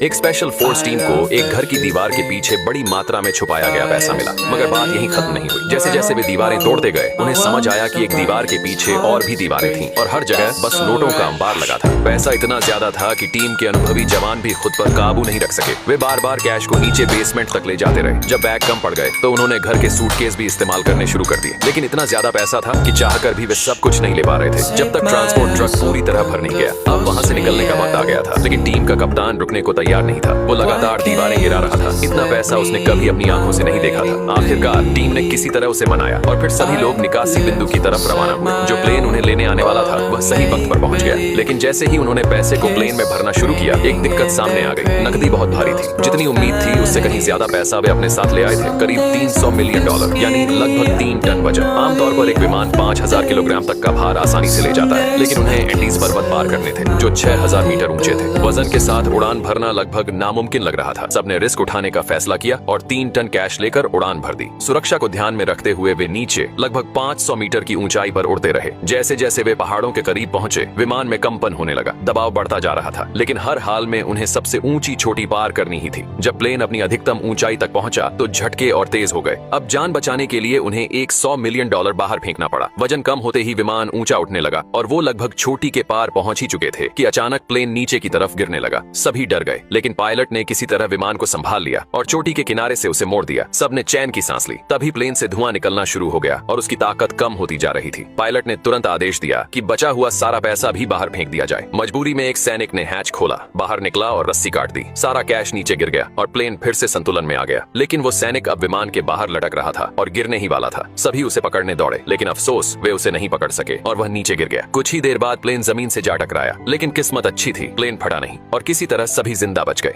एक special force team को एक घर की दीवार के पीछे बड़ी मात्रा में छुपाया गया पैसा मिला, मगर बात यहीं खत्म नहीं हुई। जैसे जैसे वे दीवारें तोड़ते गए, उन्हें समझ आया कि एक दीवार के पीछे और भी दीवारें थीं और हर जगह बस नोटों का अंबार लगा था। पैसा इतना ज्यादा था कि टीम के अनुभवी जवान भी खुद पर काबू नहीं रख सके। वे बार बार कैश को नीचे बेसमेंट तक ले जाते रहे। जब बैग कम पड़ गए तो उन्होंने घर के सूटकेस भी इस्तेमाल करने शुरू कर दिए, लेकिन इतना ज्यादा पैसा था कि चाहकर भी वे सब कुछ नहीं ले पा रहे थे। जब तक ट्रांसपोर्ट ट्रक पूरी तरह भर नहीं गया, अब वहां से निकलने का वक्त आ गया था, लेकिन टीम का कप्तान रुकने को तैयार नहीं था। वो लगातार दीवारें गिरा रहा था। इतना पैसा उसने कभी अपनी आंखों से नहीं देखा था। आखिरकार टीम ने किसी तरह उसे मनाया और फिर सभी लोग निकासी बिंदु की तरफ रवाना हुए। जो प्लेन उन्हें लेने आने वाला था वह सही वक्त पर पहुंच गया, लेकिन जैसे ही उन्होंने पैसे को प्लेन में भरना शुरू किया, एक दिक्कत सामने आ गई। नकदी बहुत भारी थी। जितनी उम्मीद थी उससे कहीं ज्यादा पैसा वे अपने साथ ले आए थे, करीब $300 मिलियन, यानी लगभग 3 टन वजन। आमतौर पर एक विमान 5000 किलोग्राम तक का भार आसानी से ले जाता है, लेकिन उन्हें एंडीज पर्वत पार करने थे जो 6000 मीटर ऊंचे थे। वजन के साथ उड़ान भरना लगभग नामुमकिन लग रहा था। सबने रिस्क उठाने का फैसला किया और 3 टन कैश लेकर उड़ान भर दी। सुरक्षा को ध्यान में रखते हुए वे नीचे लगभग 500 मीटर की ऊंचाई पर उड़ते रहे। जैसे जैसे वे पहाड़ों के करीब पहुंचे, विमान में कंपन होने लगा। दबाव बढ़ता जा रहा था, लेकिन हर हाल में उन्हें सबसे ऊंची चोटी पार करनी ही थी। जब प्लेन अपनी अधिकतम ऊंचाई तक पहुंचा तो झटके और तेज हो गए। अब जान बचाने के लिए उन्हें एक $100 मिलियन बाहर फेंकना पड़ा। वजन कम होते ही विमान ऊंचा उठने लगा और वो लगभग चोटी के पार पहुंच ही चुके थे कि अचानक प्लेन नीचे की तरफ गिरने लगा। सभी डर गए, लेकिन पायलट ने किसी तरह विमान को संभाल लिया और चोटी के किनारे से उसे मोड़ दिया। सबने चैन की सांस ली। तभी प्लेन से धुआं निकलना शुरू हो गया और उसकी ताकत कम होती जा रही थी। पायलट ने तुरंत आदेश दिया कि बचा हुआ सारा पैसा भी बाहर फेंक दिया जाए। मजबूरी में एक सैनिक ने हैच खोला, बाहर निकला और रस्सी काट दी। सारा कैश नीचे गिर गया और प्लेन फिर से संतुलन में आ गया। लेकिन वो सैनिक अब विमान के बाहर लटक रहा था और गिरने ही वाला था। सभी उसे पकड़ने दौड़े, लेकिन अफसोस वे उसे नहीं पकड़ सके और वह नीचे गिर गया। कुछ ही देर बाद प्लेन जमीन से जा टकराया, लेकिन किस्मत अच्छी थी, प्लेन फटा नहीं और किसी तरह सभी जिंदा बच गए।